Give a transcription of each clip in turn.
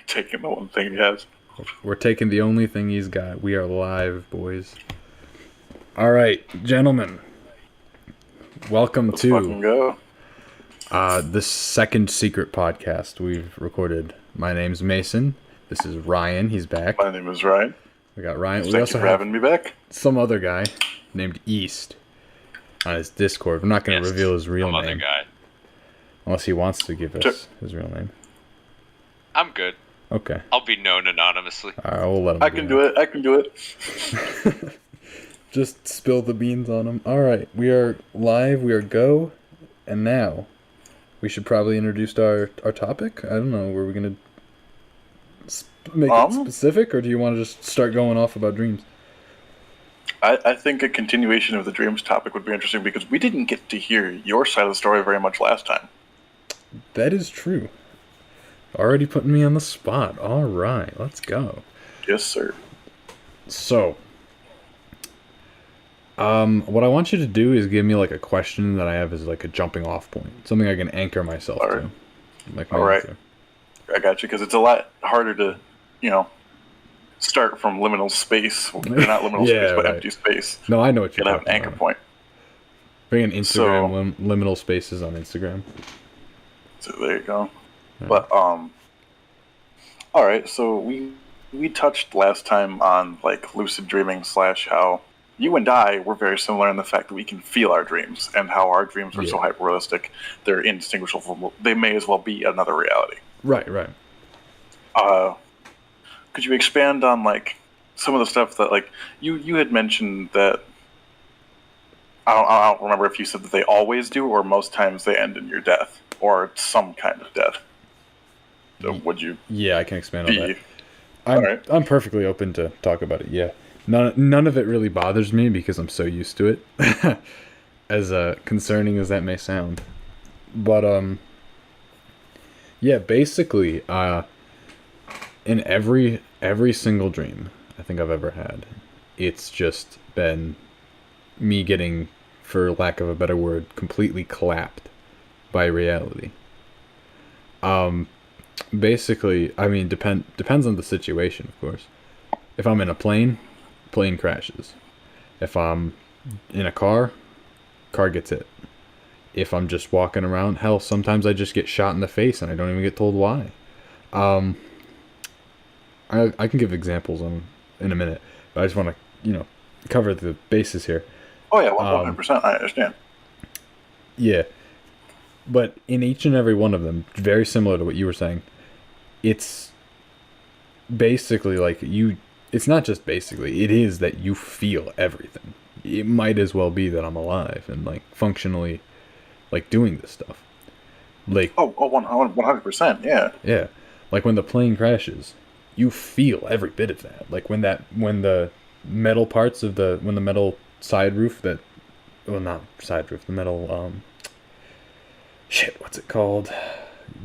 Taking the one thing he has. We're taking the only thing he's got. We are live, boys. All right, gentlemen. Welcome Let's fucking go. the second secret podcast we've recorded. My name's Mason. This is Ryan. He's back. My name is Ryan. We got Ryan. We Thank also you for have having me back. some other guy named East on his Discord. We're not going to reveal his real some name. Other guy. Unless he wants to give us his real name. I'm good. Okay. I'll be known anonymously. All right, we'll let him I can do it. I can do it. Just spill the beans on him. All right, we are live. We are go. And now, we should probably introduce our topic. I don't know. Were we going to make it specific, or do you want to just start going off about dreams? I think a continuation of the dreams topic would be interesting because we didn't get to hear your side of the story very much last time. That is true. Already putting me on the spot. All right, let's go. Yes, sir. So, what I want you to do is give me like a question that I have as like a jumping off point, something I can anchor myself to. Like all right. I got you, because it's a lot harder to, start from liminal space. Not liminal space, but empty space. No, I know what you're talking about. You gotta have an anchor point. Bring in Instagram liminal spaces on Instagram. So there you go. Yeah. But all right. So we touched last time on like lucid dreaming / how you and I were very similar in the fact that we can feel our dreams and how our dreams are so hyper realistic they're indistinguishable. They may as well be another reality. Right. Could you expand on like some of the stuff that like you had mentioned that I don't remember if you said that they always do or most times they end in your death or some kind of death. So would you? Yeah, I can expand on that. I'm perfectly open to talk about it. Yeah, none of it really bothers me because I'm so used to it. As concerning as that may sound, but yeah, basically, in every single dream I think I've ever had, it's just been me getting, for lack of a better word, completely clapped by reality. Basically, I mean, depends on the situation, of course. If I'm in a plane crashes. If I'm in a car gets hit. If I'm just walking around, hell, sometimes I just get shot in the face and I don't even get told why. I can give examples in a minute, but I just want to, cover the bases here. Oh yeah, 100%. I understand. Yeah. But in each and every one of them, very similar to what you were saying, it's basically like it's not just basically, it is that you feel everything. It might as well be that I'm alive and like functionally like doing this stuff. Like 100%, yeah. Yeah. Like when the plane crashes, you feel every bit of that. Like when the metal parts of the metal side roof the metal what's it called?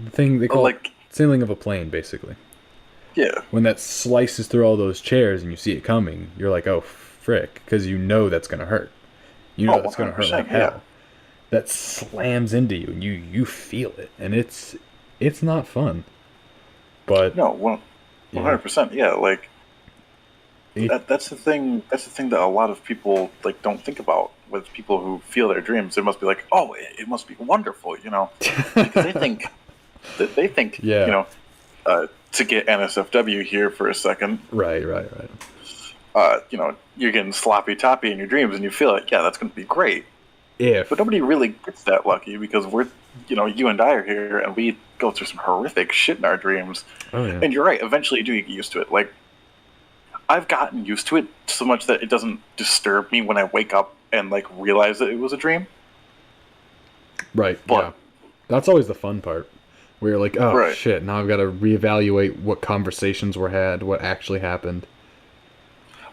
The thing they call ceiling of a plane, basically. Yeah. When that slices through all those chairs and you see it coming, you're like, oh frick, because you know that's gonna hurt. You know that's gonna hurt like hell. Yeah. That slams into you and you feel it, and it's not fun. But no, 100%. Yeah, like that's the thing. That's the thing that a lot of people like don't think about with people who feel their dreams. It must be like, oh, it must be wonderful, because they think to get NSFW here for a second. Right. You're getting sloppy toppy in your dreams, and you feel like, yeah, that's going to be great. But nobody really gets that lucky because we're, you and I are here, and we go through some horrific shit in our dreams. Oh, yeah. And you're right, eventually you do get used to it. Like, I've gotten used to it so much that it doesn't disturb me when I wake up and, like, realize that it was a dream. Right, yeah. That's always the fun part. Where you're like, oh, shit, now I've got to reevaluate what conversations were had, what actually happened.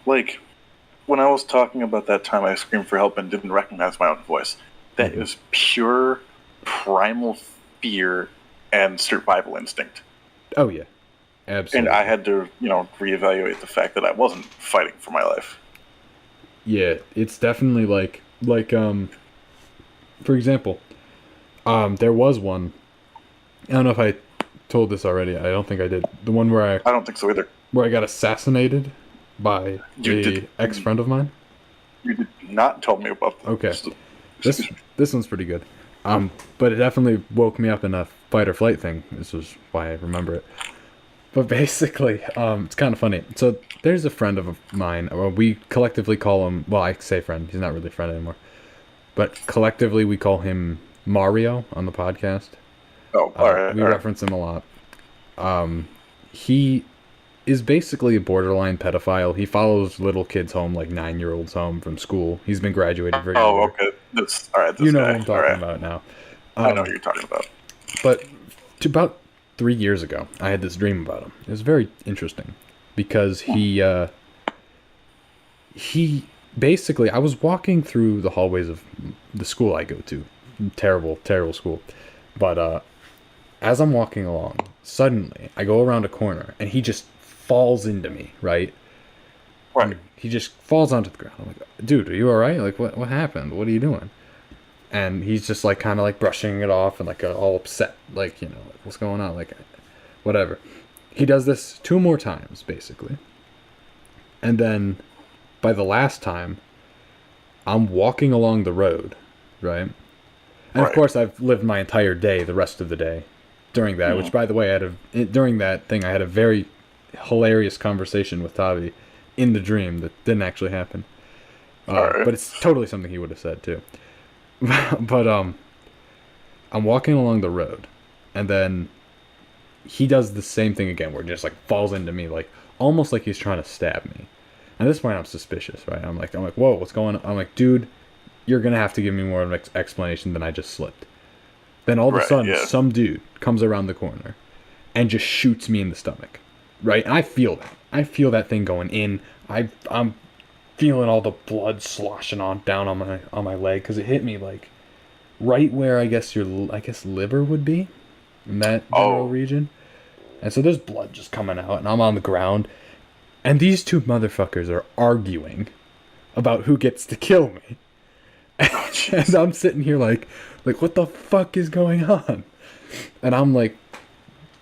Like, when I was talking about that time I screamed for help and didn't recognize my own voice, that is pure primal fear and survival instinct. Oh, yeah. Absolutely. And I had to, reevaluate the fact that I wasn't fighting for my life. Yeah, it's definitely like for example, there was one, I don't know if I told this already. I don't think I did. The one where I don't think so either. I got assassinated by a ex-friend of mine. You did not tell me about this. Okay. This one's pretty good. But it definitely woke me up in a fight or flight thing. This was why I remember it. But basically, it's kind of funny. So there's a friend of mine. We collectively call him. Well, I say friend. He's not really a friend anymore. But collectively, we call him Mario on the podcast. Oh, all right. We reference him a lot. He is basically a borderline pedophile. He follows little kids home, like 9-year-olds home from school. He's been graduated for a year. Oh, okay. All right. You know what I'm talking about now. I know what you're talking about. But about 3 years ago, I had this dream about him. It was very interesting because he basically, I was walking through the hallways of the school I go to. Terrible, terrible school. But as I'm walking along, suddenly I go around a corner and he just falls into me, right? Right. He just falls onto the ground. I'm like, dude, are you alright? Like, what happened? What are you doing? And he's just like kind of like brushing it off and like all upset, like, you know, like, what's going on? Like, whatever. He does this 2 more times, basically. And then by the last time, I'm walking along the road, right? And of course, I've lived my entire day, the rest of the day, during that. Which, by the way, during that thing, I had a very hilarious conversation with Tavi in the dream that didn't actually happen. But it's totally something he would have said too. But I'm walking along the road, and then he does the same thing again, where he just like falls into me, like almost like he's trying to stab me. And at this point, I'm suspicious, right? I'm like, whoa, what's going on? I'm like, dude, you're gonna have to give me more of an explanation than I just slipped. Then all of a sudden, some dude comes around the corner and just shoots me in the stomach, right? And I feel that. I feel that thing going in. I'm feeling all the blood sloshing down on my leg because it hit me like right where I guess liver would be in that general region. And so there's blood just coming out, and I'm on the ground, and these 2 motherfuckers are arguing about who gets to kill me. And I'm sitting here like what the fuck is going on? And I'm like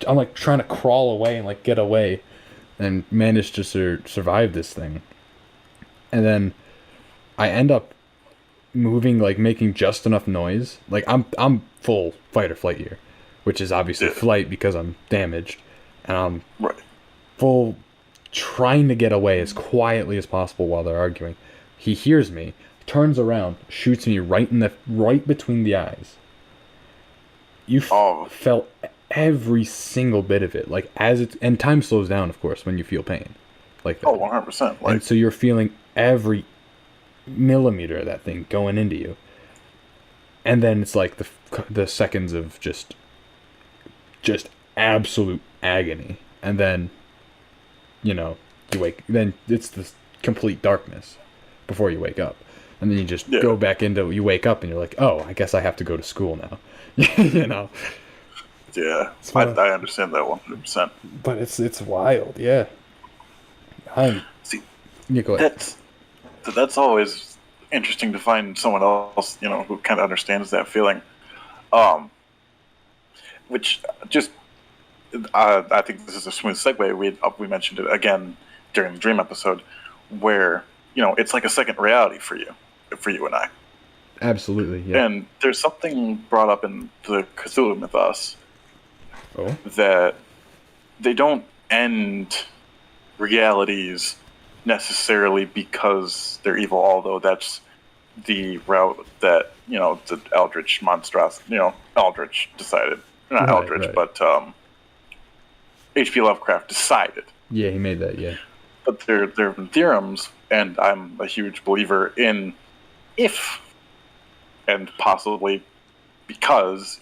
trying to crawl away and like get away and manage to survive this thing. And then I end up moving, like making just enough noise. Like I'm full fight or flight here, which is obviously flight because I'm damaged, and I'm full trying to get away as quietly as possible while they're arguing. He hears me, turns around, shoots me right between the eyes. You felt every single bit of it, like and time slows down, of course, when you feel pain, like that. 100%. And so you're feeling every millimeter of that thing going into you, and then it's like the seconds of just absolute agony, and then you wake. Then it's the complete darkness before you wake up. And then you just go back into, you wake up and you're like, oh, I guess I have to go to school now. you know? Yeah, I understand that 100%. But it's wild, yeah. See, go ahead. That's always interesting to find someone else, who kind of understands that feeling. Which just, I think this is a smooth segue. We mentioned it again during the dream episode, where, it's like a second reality for you and I. Absolutely, yeah. And there's something brought up in the Cthulhu mythos that they don't end realities necessarily because they're evil, although that's the route that, the Eldritch Eldritch decided. Not Eldritch, but H.P. Lovecraft decided. Yeah, he made that, yeah. But there have been theorems, and I'm a huge believer in if, and possibly because,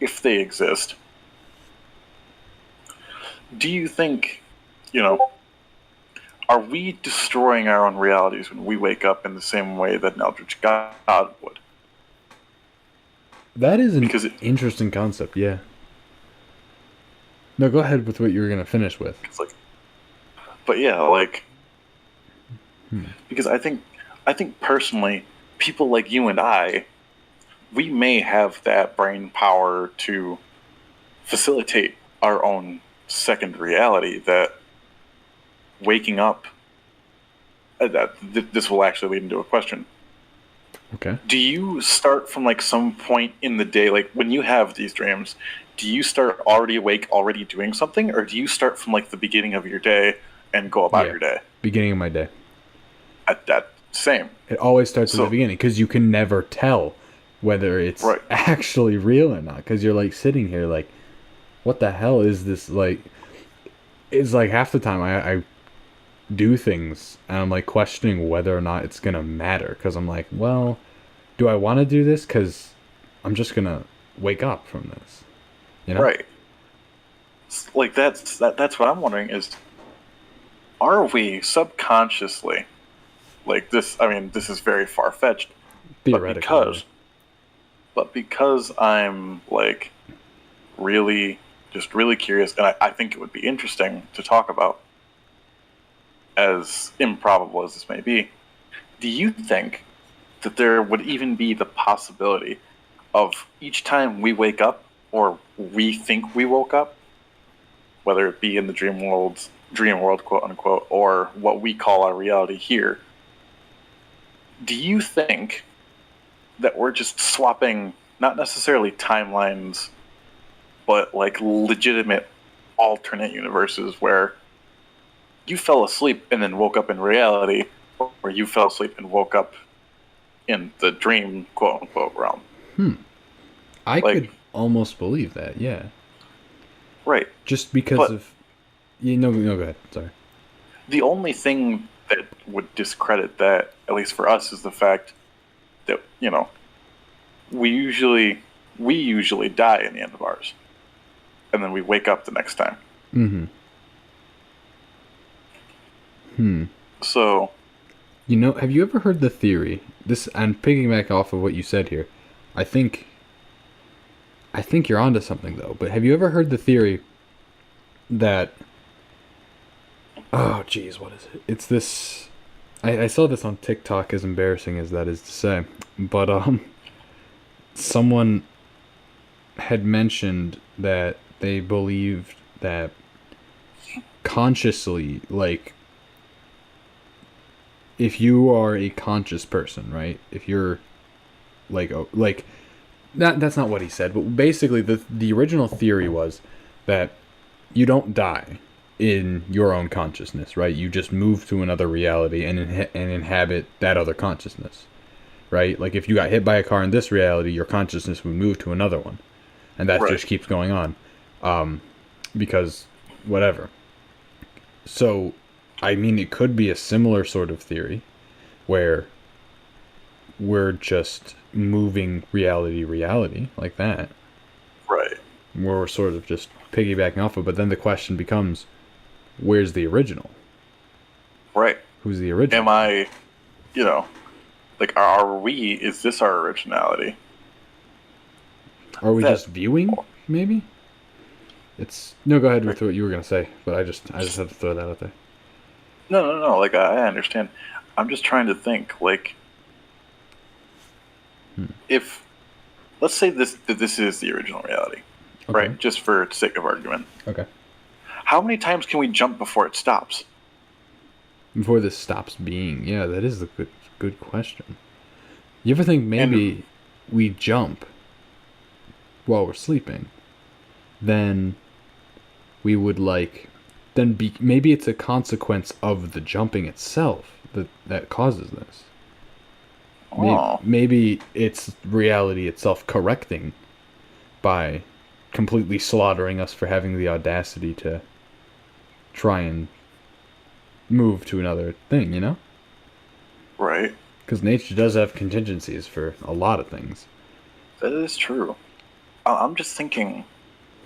if they exist. Do you think, are we destroying our own realities when we wake up in the same way that an Eldritch God would? That is an interesting concept, yeah. No, go ahead with what you were going to finish with. Because I think personally, people like you and I, we may have that brain power to facilitate our own second reality, that waking up, this will actually lead into a question. Okay. Do you start from like some point in the day, like when you have these dreams, do you start already awake, already doing something, or do you start from like the beginning of your day and go about your day? Beginning of my day. At that same. It always starts at the beginning because you can never tell whether it's actually real or not. Because you're like sitting here like, what the hell is this? Like, it's like half the time I do things and I'm like questioning whether or not it's gonna matter. Because I'm like, well, do I want to do this? Because I'm just gonna wake up from this. You know? Right. Like that's what I'm wondering is, are we subconsciously, like this? I mean, this is very far fetched, Theoretically. but because I'm like really curious, and I think it would be interesting to talk about, as improbable as this may be. Do you think that there would even be the possibility of each time we wake up, or we think we woke up, whether it be in the dream world, quote unquote, or what we call our reality here, do you think that we're just swapping not necessarily timelines, but like legitimate alternate universes where you fell asleep and then woke up in reality, or you fell asleep and woke up in the dream, quote unquote, realm? I could almost believe that, yeah. Right. Just because of... No, go ahead. Sorry. The only thing that would discredit that, at least for us, is the fact that, we usually die in the end of ours. And then we wake up the next time. So... have you ever heard the theory? This, and piggyback off of what you said here, I think you're onto something, though. But have you ever heard the theory that... Oh, geez, what is it? It's this... I saw this on TikTok, as embarrassing as that is to say. But, someone had mentioned that they believed that consciously, like... If you are a conscious person, right? If you're... That's not what he said, but basically the original theory was that you don't die in your own consciousness, right? You just move to another reality and inhabit that other consciousness, right? Like if you got hit by a car in this reality, your consciousness would move to another one, and that just keeps going on, because whatever. So, I mean, it could be a similar sort of theory where we're just moving reality like that. Right. Where we're sort of just piggybacking off of, but then the question becomes, where's the original? Right. Who's the original? Am I, are we, is this our originality? Are we just viewing, maybe? No, go ahead with what you were going to say, but I just had to throw that out there. No, like, I understand. I'm just trying to think, like, if, let's say this is the original reality, right? Just for sake of argument. Okay. How many times can we jump before it stops? Before this stops being? Yeah, that is a good question. You ever think maybe we jump while we're sleeping, then we would maybe it's a consequence of the jumping itself that causes this. Maybe it's reality itself correcting by completely slaughtering us for having the audacity to try and move to another thing, Right. Because nature does have contingencies for a lot of things. That is true. I'm just thinking,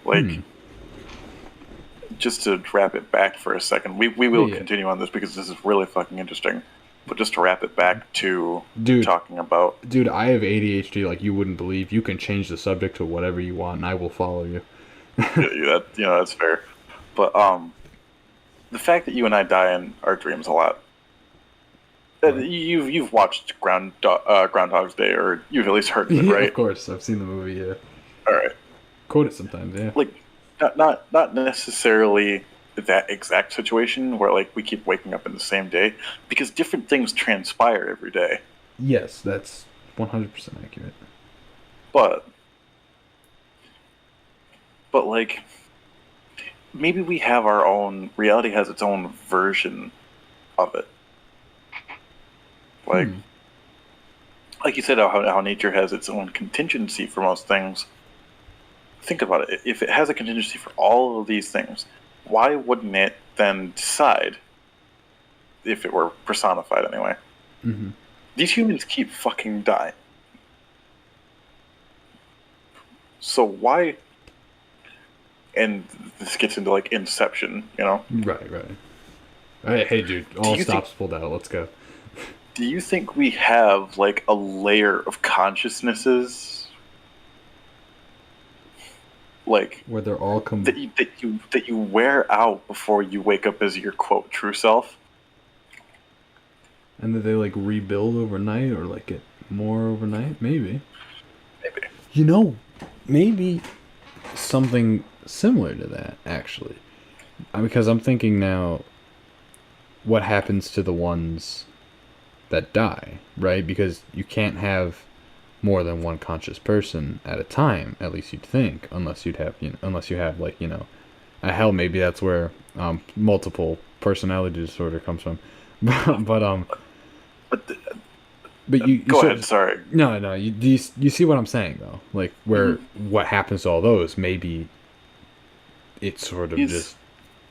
like, just to wrap it back for a second, we will continue on this because this is really fucking interesting. But just to wrap it back to talking about... Dude, I have ADHD like you wouldn't believe. You can change the subject to whatever you want, and I will follow you. That's fair. But the fact that you and I die in our dreams a lot... You've watched Groundhog's Day, or you've at least heard of it, right? Of course, I've seen the movie, yeah. All right. Quote it sometimes, yeah. Like, not necessarily that exact situation where like we keep waking up in the same day, because different things transpire every day. Yes, that's 100% accurate. But like maybe we have our own reality has its own version of it. Like like you said, how nature has its own contingency for most things. Think about it. If it has a contingency for all of these things, why wouldn't it then decide, if it were personified anyway? Mm-hmm. These humans keep fucking dying. So why? And this gets into like Inception, you know? Right. Hey, dude, all stops pulled out. Let's go. Do you think we have like a layer of consciousnesses, like where they're all that you wear out before you wake up as your quote true self? And that they like rebuild overnight or like get more overnight? Maybe. You know, maybe something similar to that, actually. Because I'm thinking now, what happens to the ones that die, right? Because you can't have more than one conscious person at a time, at least you'd think, unless you have like, hell, maybe that's where multiple personality disorder comes from. But you go ahead. Sorry. No. You see what I'm saying though? Like where what happens to all those? Maybe it's sort of just.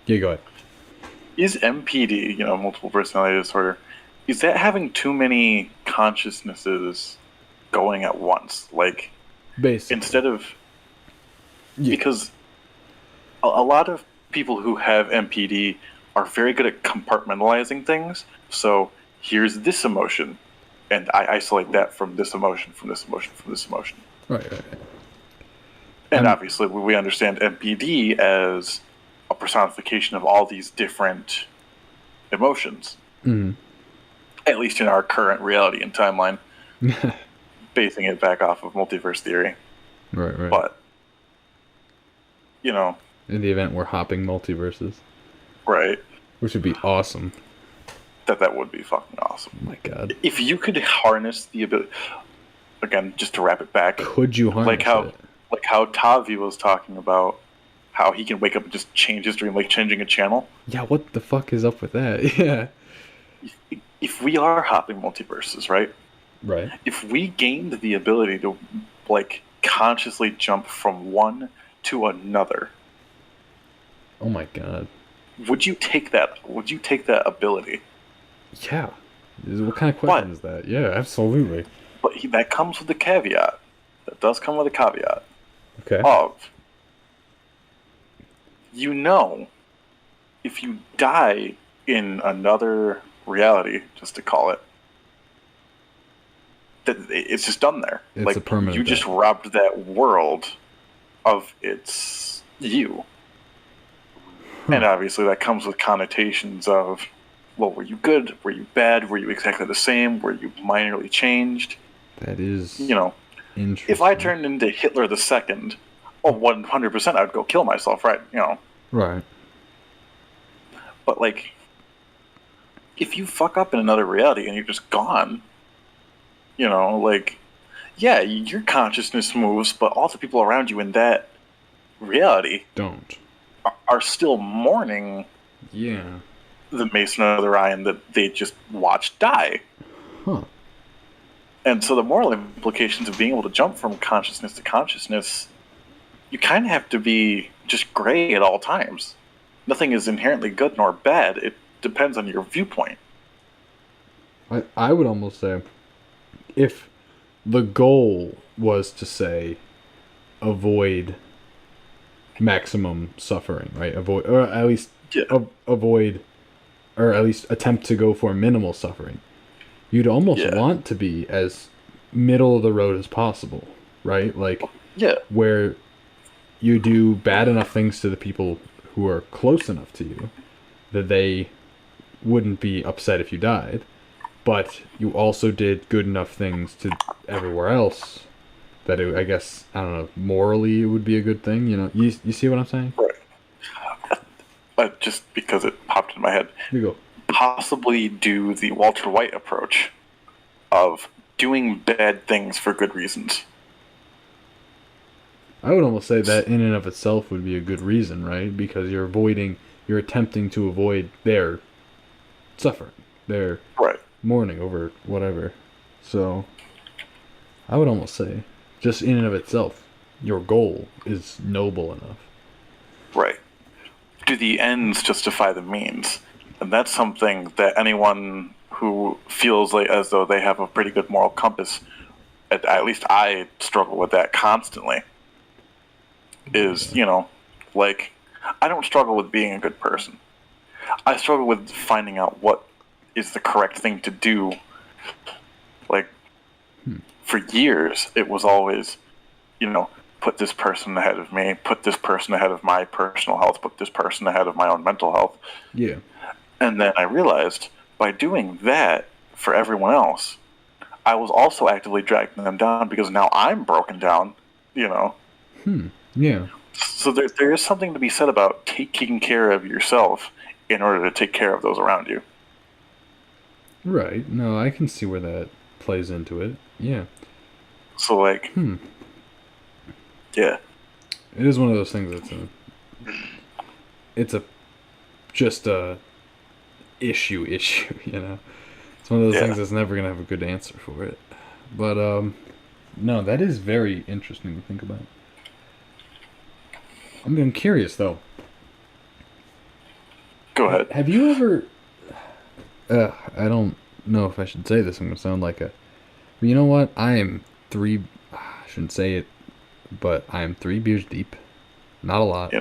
Yeah, go ahead. Is MPD, multiple personality disorder, is that having too many consciousnesses going at once? Like, basically, instead of because a lot of people who have MPD are very good at compartmentalizing things. So here's this emotion, and I isolate that from this emotion, from this emotion, from this emotion. Right. And obviously, we understand MPD as a personification of all these different emotions. Mm-hmm. At least in our current reality and timeline. Basing it back off of multiverse theory. Right. But, in the event we're hopping multiverses. Right. Which would be awesome. That would be fucking awesome. Oh my god. If you could harness the ability... Again, just to wrap it back. Could you harness it? Like how Tavi was talking about how he can wake up and just change his dream, like changing a channel. Yeah, what the fuck is up with that? Yeah. If we are hopping multiverses, right? Right. If we gained the ability to, like, consciously jump from one to another. Oh my god. Would you take that? Would you take that ability? Yeah. What kind of question is that? Yeah, absolutely. But that comes with a caveat. That does come with a caveat. Okay. Of, if you die in another reality, just to call it, that it's just done there. It's like, a permanent you just robbed that world of its you. And obviously that comes with connotations of, well, were you good? Were you bad? Were you exactly the same? Were you minorly changed? That is, interesting. If I turned into Hitler II, 100% I'd go kill myself, right? Right. But, like, if you fuck up in another reality and you're just gone, like, yeah, your consciousness moves, but all the people around you in that reality are still mourning the Mason of Orion that they just watched die. Huh. And so the moral implications of being able to jump from consciousness to consciousness, you kind of have to be just gray at all times. Nothing is inherently good nor bad. It depends on your viewpoint. I would almost say, if the goal was to, say, avoid maximum suffering, right? Avoid, or at least avoid, or at least attempt to go for minimal suffering. You'd almost want to be as middle of the road as possible, right? Like, where you do bad enough things to the people who are close enough to you that they wouldn't be upset if you died, but you also did good enough things to everywhere else that I guess, I don't know, morally it would be a good thing, you know? You see what I'm saying? Right. But just because it popped in my head, You go. possibly do the Walter White approach of doing bad things for good reasons. I would almost say that in and of itself would be a good reason, right? Because you're attempting to avoid their suffering, their Right. mourning over whatever. So, I would almost say, just in and of itself, your goal is noble enough. Right. Do the ends justify the means? And that's something that anyone who feels like as though they have a pretty good moral compass, at least I struggle with that constantly, is, like, I don't struggle with being a good person. I struggle with finding out what is the correct thing to do. Like, for years, it was always, put this person ahead of me, put this person ahead of my personal health, put this person ahead of my own mental health. Yeah. And then I realized by doing that for everyone else, I was also actively dragging them down because now I'm broken down, Yeah. So there is something to be said about taking care of yourself in order to take care of those around you. Right. No, I can see where that plays into it. Yeah. So, like, yeah. It is one of those things it's just a issue, you know? It's one of those things that's never going to have a good answer for it. But, no, that is very interesting to think about. I'm curious, though. Go ahead. Have you ever... I don't know if I should say this. I'm going to sound like a... But you know what? I shouldn't say it, but I am 3 beers deep. Not a lot.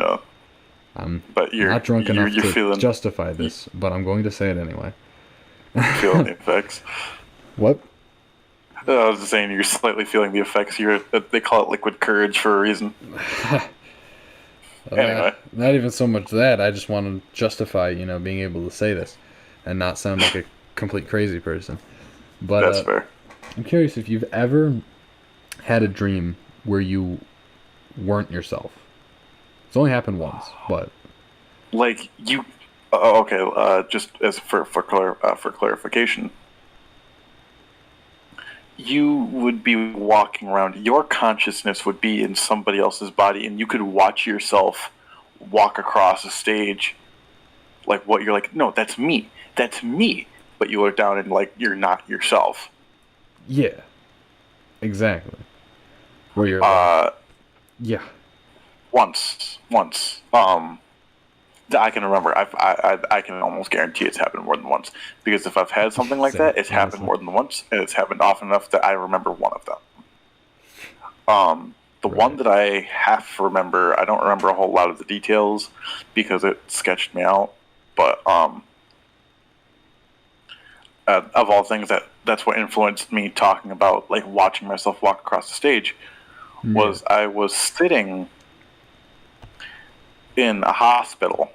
I'm not drunk enough to justify this, but I'm going to say it anyway. Feeling the effects. What? I was just saying you're slightly feeling the effects. They call it liquid courage for a reason. Anyway. Not even so much that. I just want to justify, being able to say this and not sound like a complete crazy person. But that's fair. I'm curious if you've ever had a dream where you weren't yourself. It's only happened once, but like you. Okay. Just as for clarification, you would be walking around. Your consciousness would be in somebody else's body, and you could watch yourself walk across a stage. Like what you're like, no, that's me. That's me. But you look down and like you're not yourself. Yeah. Exactly. Where you're yeah. Once. That I can remember. I can almost guarantee it's happened more than once. Because if I've had something like that, it's happened more than once, and it's happened often enough that I remember one of them. The one that I half remember, I don't remember a whole lot of the details because it sketched me out. But of all things, that's what influenced me talking about like watching myself walk across the stage. Was I was sitting in a hospital,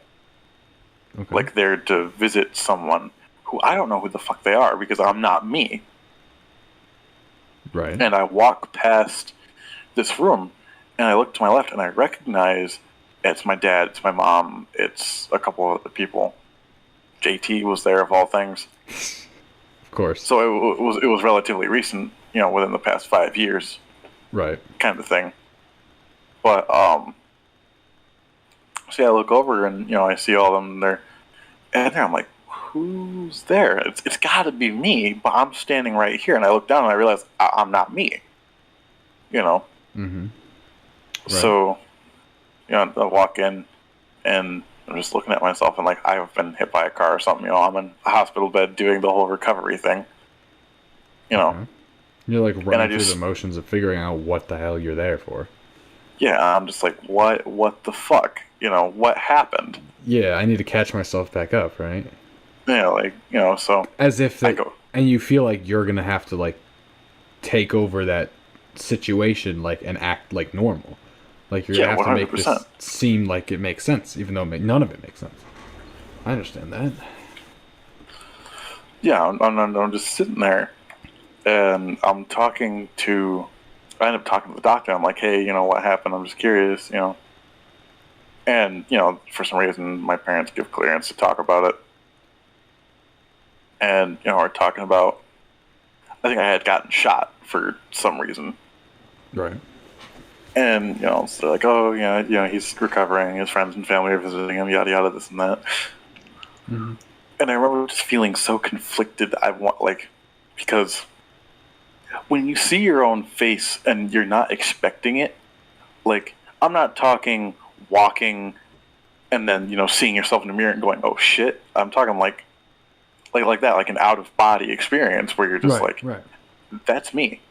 like there to visit someone who I don't know who the fuck they are because I'm not me. Right. And I walk past this room, and I look to my left, and I recognize it's my dad, it's my mom, it's a couple of other people. JT was there, of all things. Of course. So it was relatively recent, within the past 5 years. Right. Kind of thing. But, so yeah, I look over and, I see all of them there. And I'm like, who's there? It's got to be me, but I'm standing right here. And I look down and I realize I'm not me. Mm-hmm. Right. So, I walk in and I'm just looking at myself and like I've been hit by a car or something. I'm in a hospital bed doing the whole recovery thing. You're like running through the motions of figuring out what the hell you're there for. Yeah, I'm just like, what the fuck? What happened? Yeah, I need to catch myself back up, right? Yeah, so... As if and you feel like you're going to have to, like, take over that situation, like, and act like normal. Like, you're going to have 100%. To make this seem like it makes sense, even though none of it makes sense. I understand that. Yeah, I'm just sitting there, and I'm talking to I ended up talking to the doctor. I'm like, hey, what happened? I'm just curious. And, for some reason, my parents give clearance to talk about it. And, we're talking about, I think I had gotten shot for some reason. Right. And, so they're like, oh, yeah, he's recovering. His friends and family are visiting him, yada, yada, this and that. Mm-hmm. And I remember just feeling so conflicted. Because when you see your own face and you're not expecting it, I'm not talking walking and then, seeing yourself in the mirror and going, oh, shit. I'm talking like that, like an out-of-body experience where you're just right. That's me.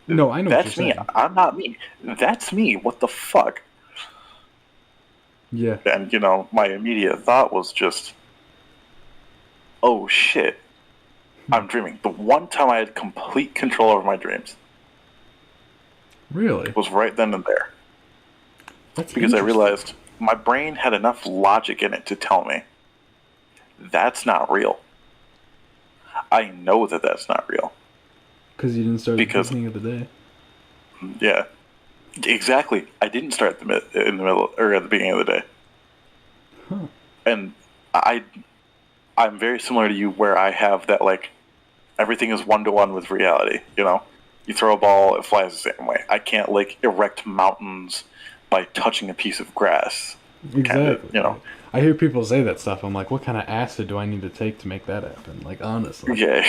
No, I know That's what you're me. saying. I'm not me. That's me. What the fuck? Yeah. And, my immediate thought was just, oh, shit. I'm dreaming. The one time I had complete control over my dreams. Really? Was right then and there. That's because I realized my brain had enough logic in it to tell me that's not real. I know that that's not real. Because you didn't start at the beginning of the day. Yeah, exactly. I didn't start in the middle or at the beginning of the day. Huh. And I'm very similar to you, where I have that everything is 1-to-1 with reality. You throw a ball, it flies the same way. I can't erect mountains by touching a piece of grass. Exactly. Kinda, I hear people say that stuff. I'm like, what kind of acid do I need to take to make that happen? Honestly. Yeah,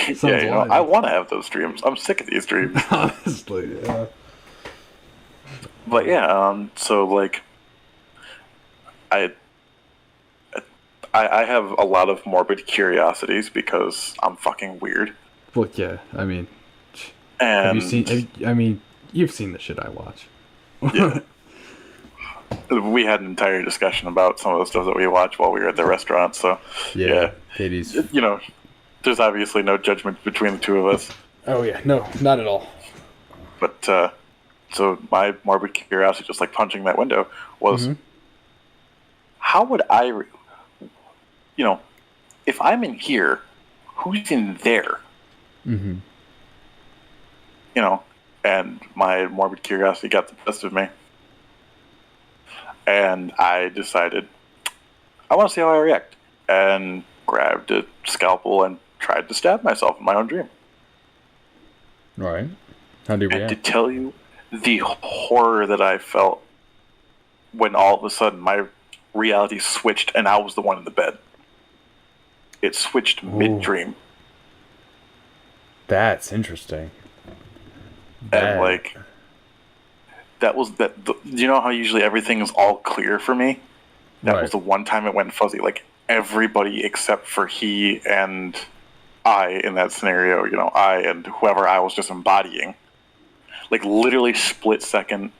I want to have those dreams. I'm sick of these dreams. Honestly, yeah. But yeah, so I have a lot of morbid curiosities because I'm fucking weird. Well, yeah. I mean, and have you seen? You've seen the shit I watch. Yeah. We had an entire discussion about some of the stuff that we watched while we were at the restaurant. So yeah. Katie's. There's obviously no judgment between the two of us. Oh yeah, no, not at all. But so my morbid curiosity, just punching that window, was how would I, if I'm in here, who's in there? Mm-hmm. And my morbid curiosity got the best of me. And I decided, I want to see how I react. And grabbed a scalpel and tried to stab myself in my own dream. All right. How do you react? And to tell you the horror that I felt when all of a sudden my reality switched and I was the one in the bed. It switched mid-dream. That's interesting. And that was that. You know how usually everything is all clear for me? That was the one time it went fuzzy. Everybody except for he and I in that scenario, I and whoever I was just embodying. Literally split second,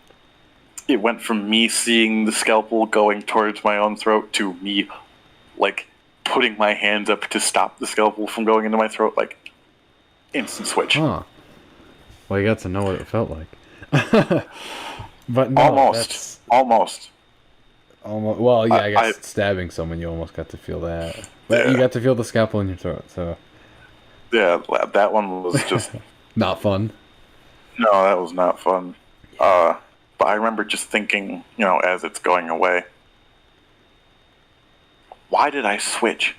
it went from me seeing the scalpel going towards my own throat to me, putting my hands up to stop the scalpel from going into my throat. Instant switch. Huh. Well, you got to know what it felt like. But no, almost. Almost. Well, yeah, I guess stabbing someone, you almost got to feel that. But you got to feel the scalpel in your throat, so. Yeah, that one was just... Not fun. No, that was not fun. But I remember just thinking, as it's going away, why did I switch?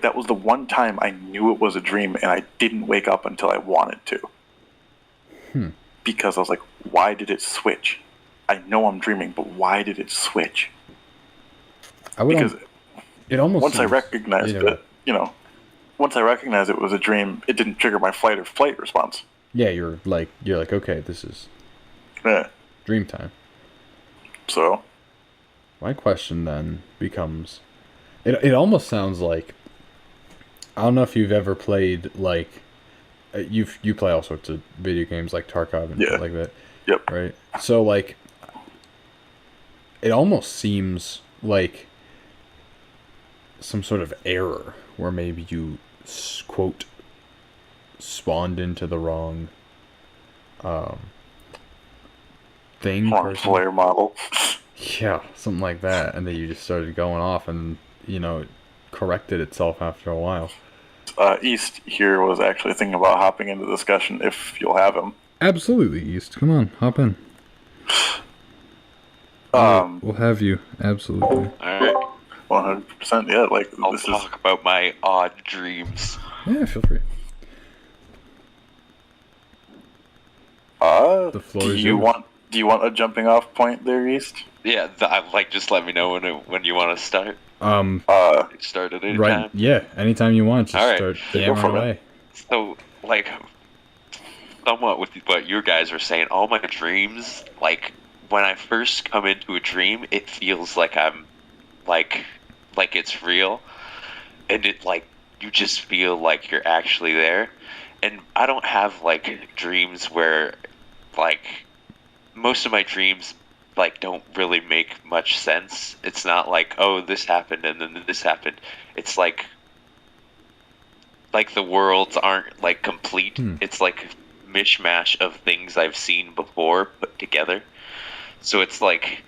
That was the one time I knew it was a dream and I didn't wake up until I wanted to. Because I was like, why did it switch? I know I'm dreaming, but why did it switch? Because it almost once I recognized it, once I recognized it was a dream, it didn't trigger my fight or flight response. Yeah, you're like, okay, this is dream time. So my question then becomes, it almost sounds like, I don't know if you've ever played you play all sorts of video games like Tarkov and shit like that. Yep. Right. So it almost seems like some sort of error where maybe you quote spawned into the wrong thing. Player model. Yeah, something like that, and then you just started going off, and it corrected itself after a while. East here was actually thinking about hopping into discussion if you'll have him. Absolutely, East. Come on, hop in. We'll have you. Absolutely. Alright. 100%. Yeah, like I'll this talk about my odd dreams. Yeah, feel free. The floor do is you yours. want a jumping off point there, East? Yeah, just let me know when you want to start. Start at any Right. time. Yeah, anytime you want, just Alright. start Yeah, go hammering for it. away. So, like, somewhat with what you guys were saying, all my dreams, like, when I first come into a dream, it feels like I'm, like it's real. And it, like, you just feel like you're actually there. And I don't have, like, dreams where, like, most of my dreams, like, don't really make much sense. It's not like, oh, this happened and then this happened. It's like the worlds aren't like complete. It's like mishmash of things I've seen before put together. So it's like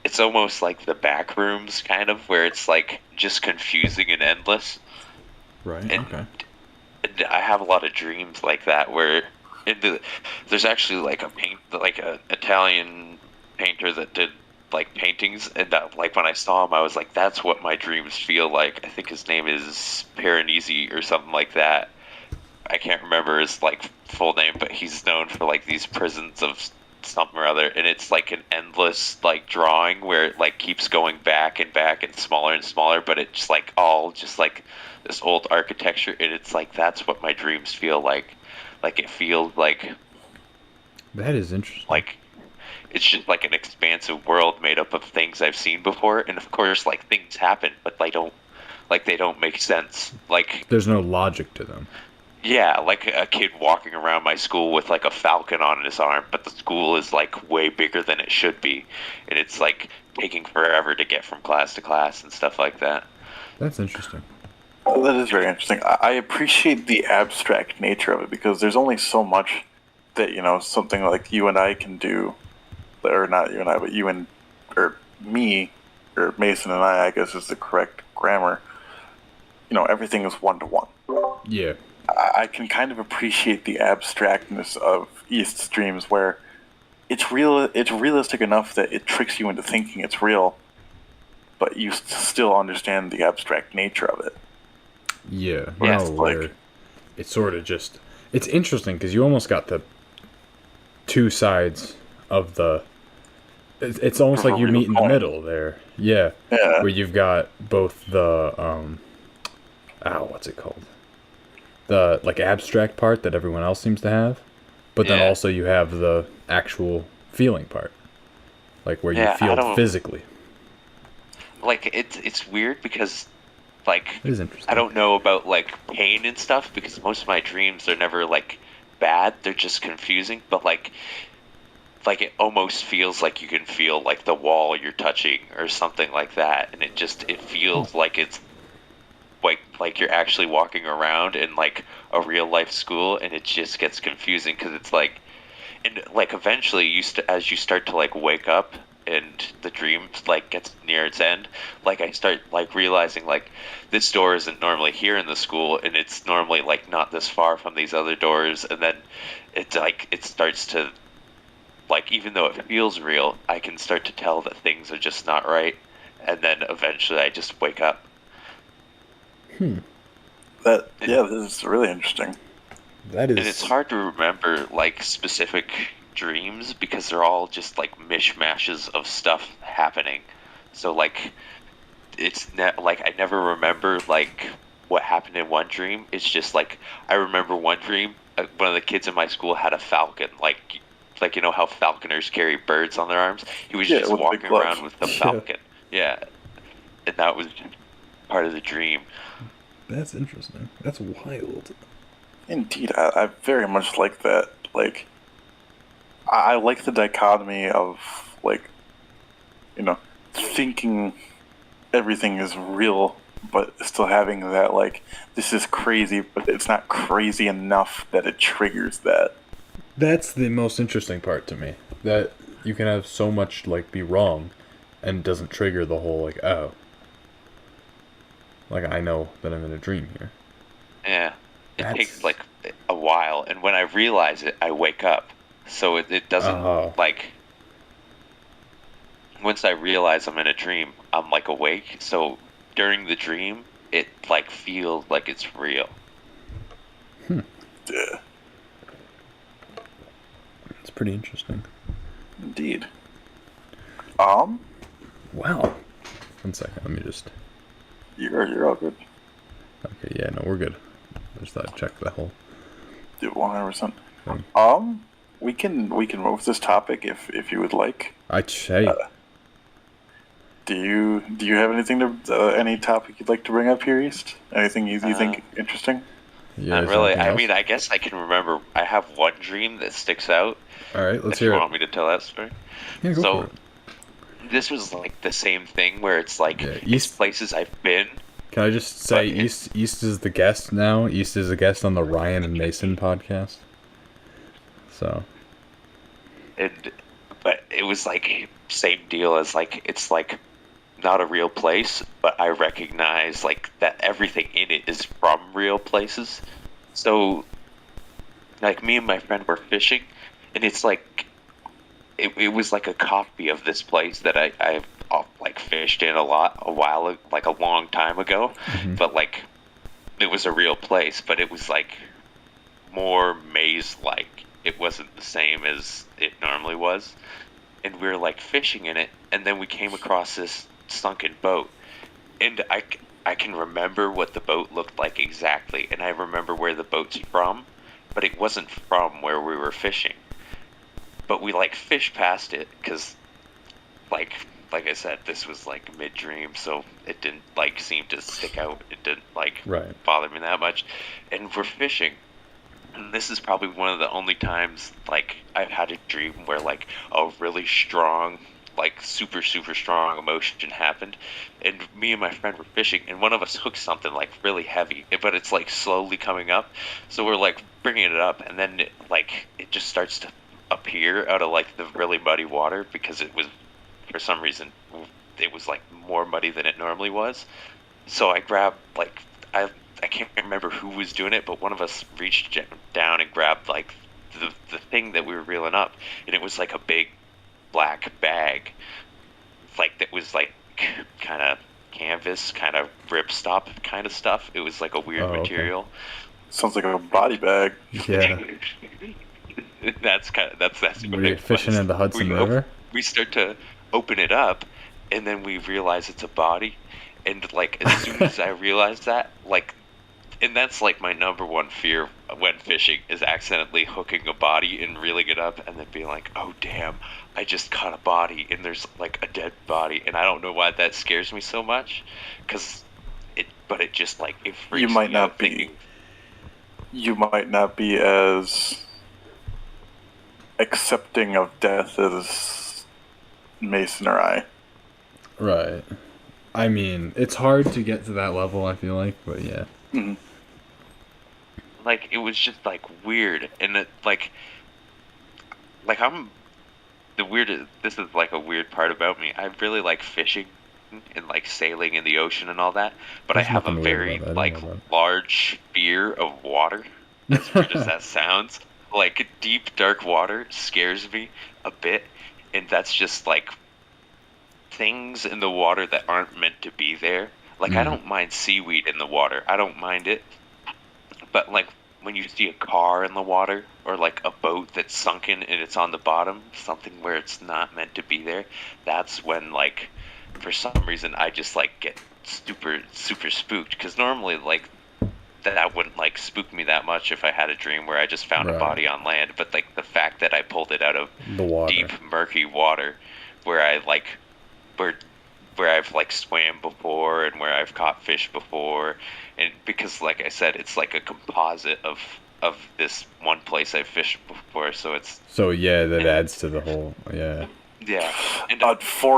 it's almost like the back rooms kind of where it's like just confusing and endless. Right. And, Okay. and I have a lot of dreams like that where there's actually like a Italian painter that did like paintings, and that, like, when I saw him I was like, that's what my dreams feel like. I think his name is Piranesi or something like that. I can't remember his like full name, but he's known for like these prisons of something or other, and it's like an endless like drawing where it like keeps going back and smaller, but it's like all just like this old architecture, and it's like that's what my dreams feel like. Like it feels That is interesting. like it's just like an expansive world made up of things I've seen before, and of course like things happen, but they don't make sense. Like, There's no logic to them. yeah, like a kid walking around my school with like a falcon on his arm, but the school is like way bigger than it should be, and it's like taking forever to get from class to class and stuff like that. That's interesting. That is very interesting. I appreciate the abstract nature of it because there's only so much that something like you and I can do, or not you and I, but you and or me, or Mason and I guess is the correct grammar. Everything is one to one. Yeah. I can kind of appreciate the abstractness of East's dreams, where it's real. It's realistic enough that it tricks you into thinking it's real, but you still understand the abstract nature of it. Yeah. Yes, No, where it's sort of just... It's interesting because you almost got the two sides of the... It's almost like you meet in the middle there. Yeah. Yeah. Where you've got both the... what's it called? The, like, abstract part that everyone else seems to have. But then Yeah. also you have the actual feeling part. Like, where you feel physically. Like it's weird because like It is interesting. I don't know about like pain and stuff because most of my dreams are never like bad. They're just confusing, but like it almost feels like you can feel like the wall you're touching or something like that, and it feels like it's like you're actually walking around in like a real life school, and it just gets confusing because it's like, and like eventually as you start to like wake up and the dream like gets near its end, like I start like realizing like this door isn't normally here in the school, and it's normally like not this far from these other doors, and then it's like it starts to, like, even though it feels real, I can start to tell that things are just not right, and then eventually I just wake up. This is really interesting. That is... And it's hard to remember like specific dreams because they're all just like mishmashes of stuff happening. So like like I never remember like what happened in one dream. It's just like I remember one dream. One of the kids in my school had a falcon. Like you know how falconers carry birds on their arms. He was just with the walking gloves. around with the falcon. Yeah, and that was part of the dream. That's interesting. That's wild. Indeed, I very much like that. Like, I like the dichotomy of, like, thinking everything is real, but still having that, like, this is crazy, but it's not crazy enough that it triggers that. That's the most interesting part to me. That you can have so much, like, be wrong, and it doesn't trigger the whole, like, oh. Like, I know that I'm in a dream here. Yeah. It takes like a while, and when I realize it, I wake up. So it doesn't like. Once I realize I'm in a dream, I'm like awake. So during the dream, it like feels like it's real. Yeah. It's pretty interesting. Indeed. Wow. 1 second, let me just... You're all good. Okay, yeah, no, we're good. I just thought I'd check the whole... 100%. thing. We can move this topic if you would like. I'd say... Do you have anything any topic you'd like to bring up here, East? Anything you think interesting? Yeah, Not really. I mean, I guess I can remember. I have one dream that sticks out. All right, let's if hear you it. want me to tell that story. Yeah, go for it. This was like the same thing where it's like it's East places I've been. Can I just say East is the guest now? East is a guest on the Ryan and Mason podcast. So. But it was like same deal as like it's like not a real place, but I recognize like that everything in it is from real places. So like me and my friend were fishing, and it's like it was like a copy of this place that I've like fished in a while, like a long time ago. Mm-hmm. But like it was a real place, but it was like more maze-like. It wasn't the same as it normally was. And we were like fishing in it, and then we came across this sunken boat. And I can remember what the boat looked like exactly, and I remember where the boat's from, but it wasn't from where we were fishing. But we like fished past it because like I said, this was like mid-dream, so it didn't like seem to stick out. It didn't like bother me that much. And we're fishing. And this is probably one of the only times like I've had a dream where like a really strong, like super strong emotion happened. And me and my friend were fishing, and one of us hooked something like really heavy, but it's like slowly coming up. So we're like bringing it up, and then it just starts to appear out of like the really muddy water, because it was, for some reason, it was like more muddy than it normally was. So I grabbed I can't remember who was doing it, but one of us reached down and grabbed like the thing that we were reeling up, and it was like a big black bag, like that was like kind of canvas, kind of ripstop kind of stuff. It was like a weird material. Okay. Sounds like a body bag. Yeah. that's Were you fishing in the Hudson River? We start to open it up, and then we realize it's a body. And like as soon as I realized that, like, and that's like my number one fear when fishing, is accidentally hooking a body and reeling it up and then being like, oh damn, I just caught a body and there's like a dead body. And I don't know why that scares me so much, but it just like, it freaks you might me not out be thinking, you might not be as accepting of death as Mason or I. Right. I mean, it's hard to get to that level, I feel like, but yeah. Mm-hmm. like it was just like weird. And it like I'm the weirdest. This is like a weird part about me. I really like fishing and like sailing in the ocean and all that, but There's I have a nothing weird very about that. like large fear of water. As weird as that sounds, like deep dark water scares me a bit, and that's just like things in the water that aren't meant to be there. Like I don't mind seaweed in the water. I don't mind it. But like when you see a car in the water, or like a boat that's sunken and it's on the bottom, something where it's not meant to be there, that's when like for some reason I just like get super spooked. Because normally like that wouldn't like spook me that much if I had a dream where I just found a body on land. But like the fact that I pulled it out of the water, deep murky water, where I've like swam before and where I've caught fish before, and because like I said, it's like a composite of this one place I've fished before, so it's that adds to the whole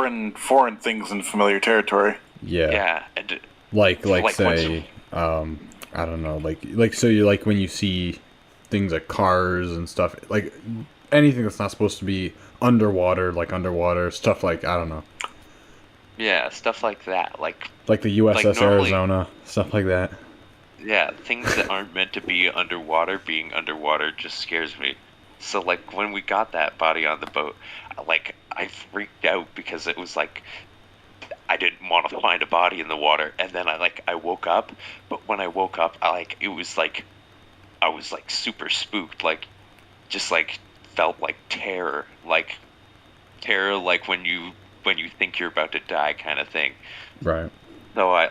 and foreign things in familiar territory. And like say I don't know, like so you like when you see things like cars and stuff, like anything that's not supposed to be underwater stuff, like I don't know. Yeah, stuff like that, like the USS like normally, Arizona, stuff like that. Yeah, things that aren't meant to be underwater being underwater just scares me. So like when we got that body on the boat, like I freaked out because it was like I didn't want to find a body in the water, and then I woke up, but when I woke up, it was like I was like super spooked, like just like felt like terror like when you think you're about to die kind of thing. Right. So I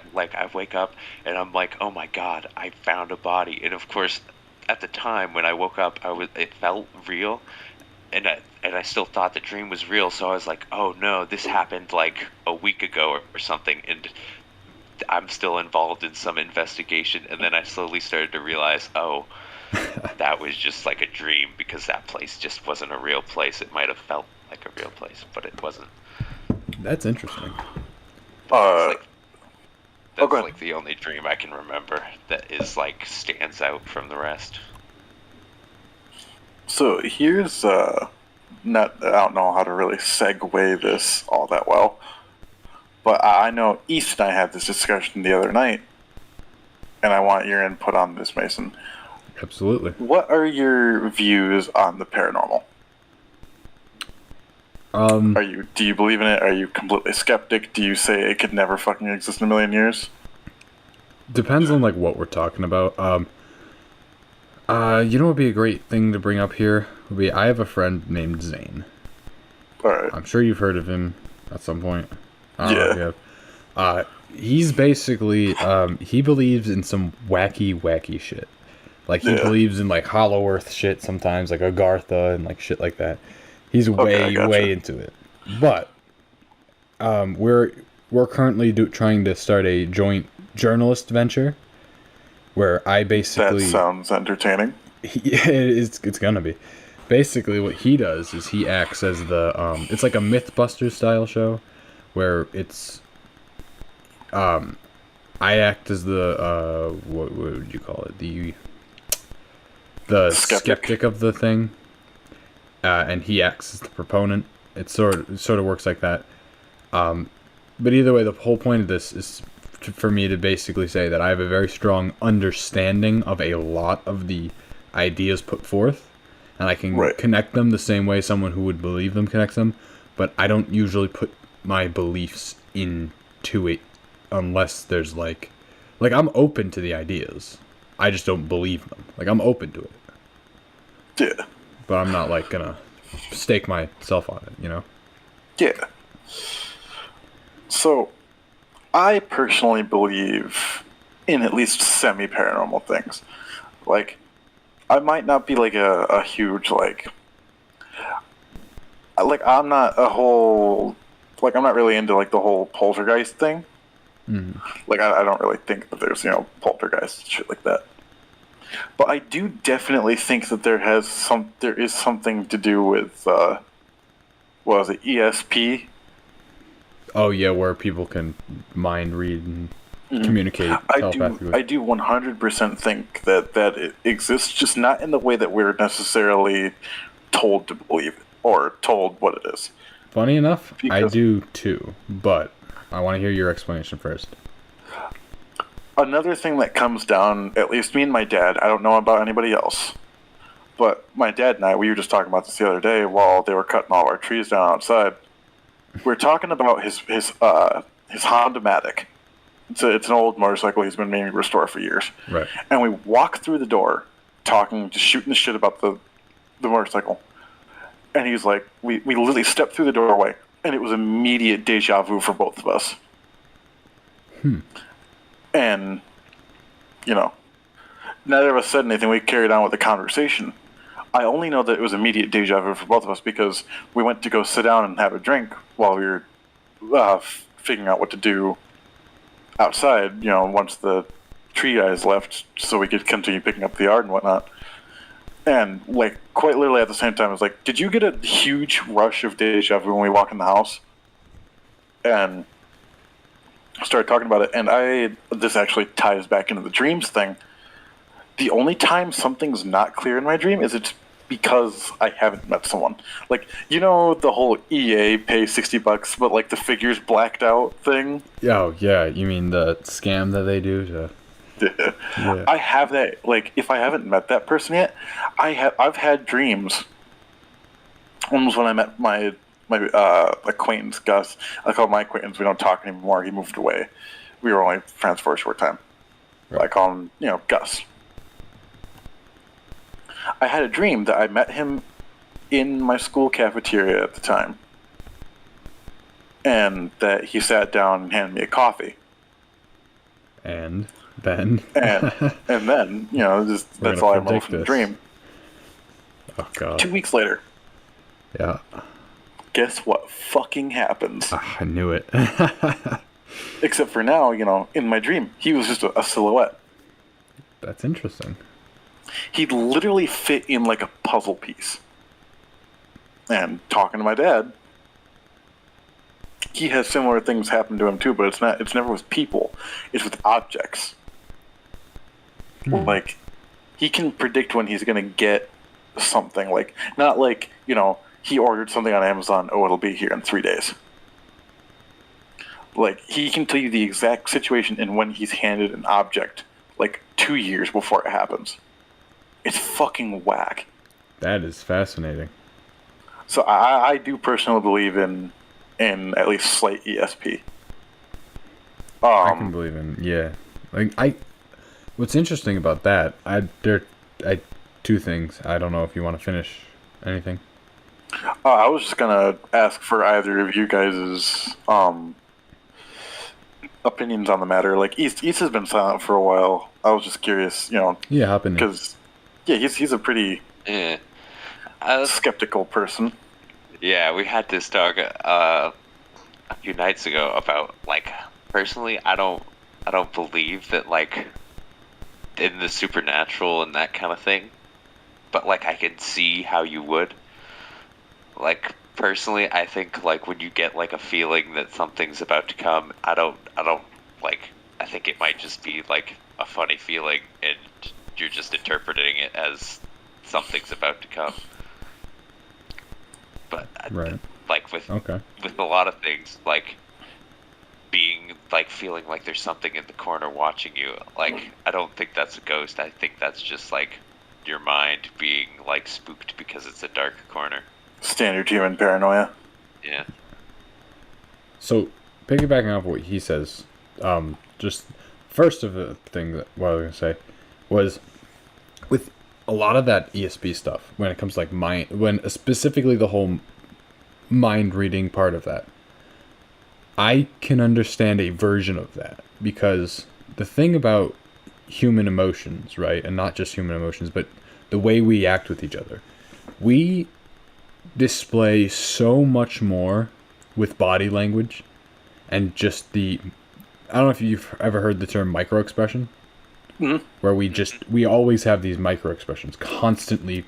wake up and I'm like, oh my god, I found a body. And of course, at the time when I woke up, it felt real, and I still thought the dream was real. So I was like, oh no, this happened like a week ago or something, and I'm still involved in some investigation. And then I slowly started to realize, oh, that was just like a dream because that place just wasn't a real place. It might have felt like a real place, but it wasn't. That's interesting. But it's go that's ahead. like the only dream I can remember that is like stands out from the rest. So here's not I don't know how to really segue this all that well, but I know East and I had this discussion the other night, and I want your input on this, Mason. Absolutely. What are your views on the paranormal? Do you believe in it? Are you completely skeptic? Do you say it could never fucking exist in a million years? Depends on like what we're talking about. You know what would be a great thing to bring up here? Would be I have a friend named Zane. Alright. I'm sure you've heard of him at some point. I don't know if Yeah. you have. He's basically he believes in some wacky shit. Like he Yeah. believes in like Hollow Earth shit sometimes, like Agartha and like shit like that. He's Okay, I gotcha. way into it. But we're currently trying to start a joint journalist venture where I That basically sounds entertaining. it's gonna be. Basically, what he does is he acts as the it's like a MythBusters style show, where it's I act as the what would you call it, the skeptic of the thing, and he acts as the proponent. It sort of works like that. But either way, the whole point of this is for me to basically say that I have a very strong understanding of a lot of the ideas put forth, and I can Right. connect them the same way someone who would believe them connects them, but I don't usually put my beliefs into it unless there's like I'm open to the ideas. I just don't believe them. Like I'm open to it, Yeah. but I'm not like gonna stake myself on it, you know? Yeah. So, I personally believe in at least semi-paranormal things. Like, I might not be like a huge I'm not I'm not really into like the whole poltergeist thing. Like I don't really think that there's poltergeist shit like that. But I do definitely think that there is something to do with what was it, ESP? Oh yeah, where people can mind read and communicate telepathically. I do 100% think that it exists, just not in the way that we're necessarily told to believe it or told what it is. Funny enough, I Because- do too, but I want to hear your explanation first. Another thing that comes down, at least me and my dad, I don't know about anybody else, but my dad and I, we were just talking about this the other day while they were cutting all our trees down outside. We're talking about his Honda Matic. It's an old motorcycle he's been meaning to restore for years. Right. And we walk through the door, just shooting the shit about the motorcycle. And he's like, we literally stepped through the doorway, and it was immediate deja vu for both of us. And, neither of us said anything. We carried on with the conversation. I only know that it was immediate deja vu for both of us because we went to go sit down and have a drink while we were figuring out what to do outside, once the tree guys left so we could continue picking up the yard and whatnot. And, quite literally at the same time, I was like, did you get a huge rush of deja vu when we walk in the house? And I started talking about it, and this actually ties back into the dreams thing. The only time something's not clear in my dream is it's because I haven't met someone. The whole EA pay $60, but, the figure's blacked out thing? Oh, yeah, you mean the scam that they do to... Yeah. I have that. Like, if I haven't met that person yet, I've had dreams. One was when I met my acquaintance Gus. I call him my acquaintance. We don't talk anymore. He moved away. We were only friends for a short time. Right. I call him, Gus. I had a dream that I met him in my school cafeteria at the time, and that he sat down and handed me a coffee. And then. And then, that's all I remember from the dream. Oh god. 2 weeks later. Yeah. Guess what fucking happens? I knew it. Except for now, in my dream, he was just a silhouette. That's interesting. He literally fit in like a puzzle piece. And talking to my dad, he has similar things happen to him too, but it's never with people. It's with objects. Like, he can predict when he's going to get something. Like, not like, he ordered something on Amazon, it'll be here in 3 days. Like, he can tell you the exact situation and when he's handed an object, like 2 years before it happens. It's fucking whack. That is fascinating. So I do personally believe in at least slight ESP. I can believe in, yeah. Like, what's interesting about that, two things. I don't know if you want to finish anything. I was just gonna ask for either of you guys' opinions on the matter. Like, East has been silent for a while. I was just curious, Yeah, hop in. because he's a pretty skeptical person. Yeah, we had this talk a few nights ago about, like, personally, I don't believe that, like, in the supernatural and that kind of thing, but, like, I can see how you would. Like, personally, I think, like, when you get, like, a feeling that something's about to come, I don't like, I think it might just be, like, a funny feeling, and you're just interpreting it as something's about to come. But, right. Like, with a lot of things, like, feeling like there's something in the corner watching you, like, I don't think that's a ghost. I think that's just, like, your mind being, like, spooked because it's a dark corner. Standard human paranoia. Yeah. So, piggybacking off what he says, just first of the thing that what I was going to say was, with a lot of that ESP stuff, when it comes to, like, specifically the whole mind reading part of that, I can understand a version of that, because the thing about human emotions, right, and not just human emotions, but the way we act with each other, we display so much more with body language and just I don't know if you've ever heard the term micro-expression, where we always have these micro-expressions constantly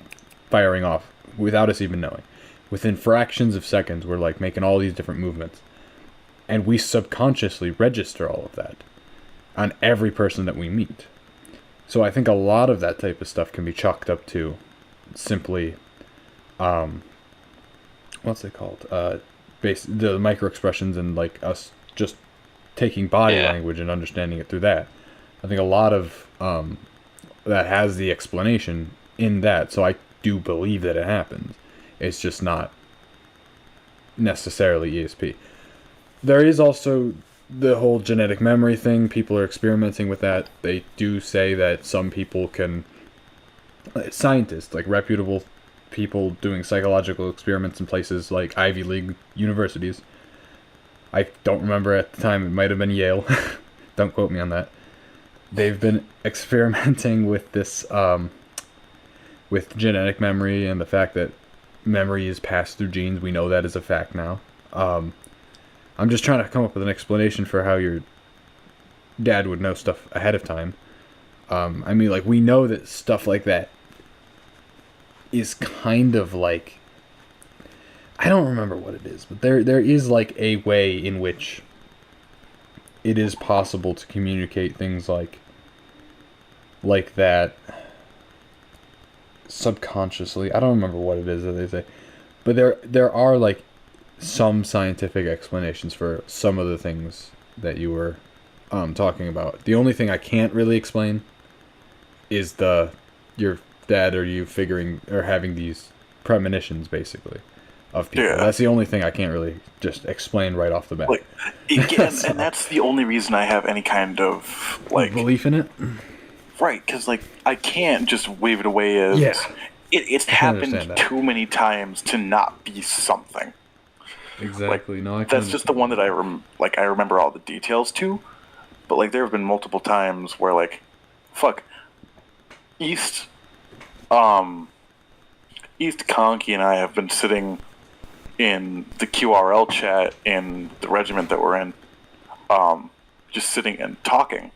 firing off without us even knowing. Within fractions of seconds, we're, like, making all these different movements. And we subconsciously register all of that on every person that we meet. So I think a lot of that type of stuff can be chalked up to simply, what's it called? The micro expressions and, like, us just taking body language and understanding it through that. I think a lot of that has the explanation in that. So I do believe that it happens. It's just not necessarily ESP. There is also the whole genetic memory thing. People are experimenting with that. They do say that some people can, scientists, like reputable people doing psychological experiments in places like Ivy League universities. I don't remember at the time, it might have been Yale. Don't quote me on that. They've been experimenting with this, with genetic memory and the fact that memory is passed through genes. We know that is a fact now. I'm just trying to come up with an explanation for how your dad would know stuff ahead of time. I mean, like, we know that stuff like that is kind of like, I don't remember what it is, but there is, like, a way in which it is possible to communicate things like that subconsciously. I don't remember what it is that they say, but there are, like, some scientific explanations for some of the things that you were talking about. The only thing I can't really explain is your dad or you figuring or having these premonitions basically of people. Yeah. That's the only thing I can't really just explain right off the bat. Like, again, and that's the only reason I have any kind of like belief in it. Right, because like I can't just wave it away as it's happened too many times to not be something. Exactly. Like, No, that's just the one that I remember all the details to. But like there have been multiple times where like, fuck, East, East Conky and I have been sitting in the QRL chat in the regiment that we're in, just sitting and talking.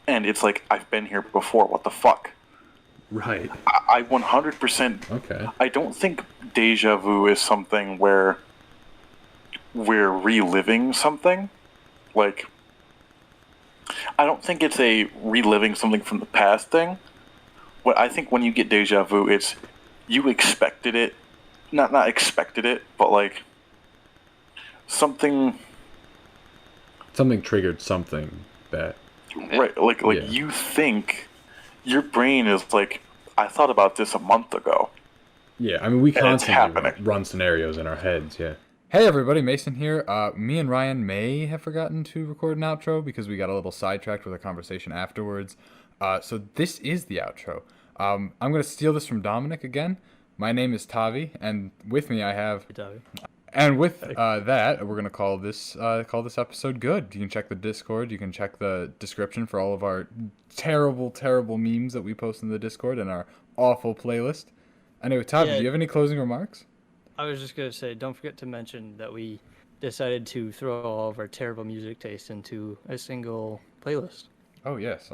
And it's like, I've been here before, what the fuck? Right. I 100%... Okay. I don't think deja vu is something where we're reliving something. Like, I don't think it's a reliving something from the past thing. What I think when you get deja vu, it's you expected it. Not expected it, but like something triggered something that right like you think your brain is like, I thought about this a month ago. Yeah, I mean we constantly run scenarios in our heads, yeah. Hey everybody, Mason here. Me and Ryan may have forgotten to record an outro because we got a little sidetracked with a conversation afterwards. So this is the outro. I'm going to steal this from Dominic again. My name is Tavi, and with me I have... Tavi. And with that, we're going to call this episode good. You can check the Discord. You can check the description for all of our terrible, terrible memes that we post in the Discord and our awful playlist. Anyway, Tavi, do you have any closing remarks? I was just going to say, don't forget to mention that we decided to throw all of our terrible music taste into a single playlist. Oh, yes.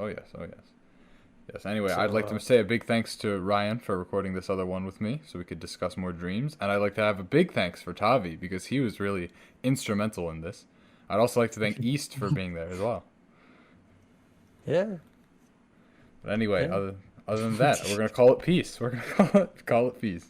Yes, anyway, so, I'd like to say a big thanks to Ryan for recording this other one with me so we could discuss more dreams. And I'd like to have a big thanks for Tavi because he was really instrumental in this. I'd also like to thank East for being there as well. Yeah. But anyway, other than that, we're going to call it peace. We're going to call it peace.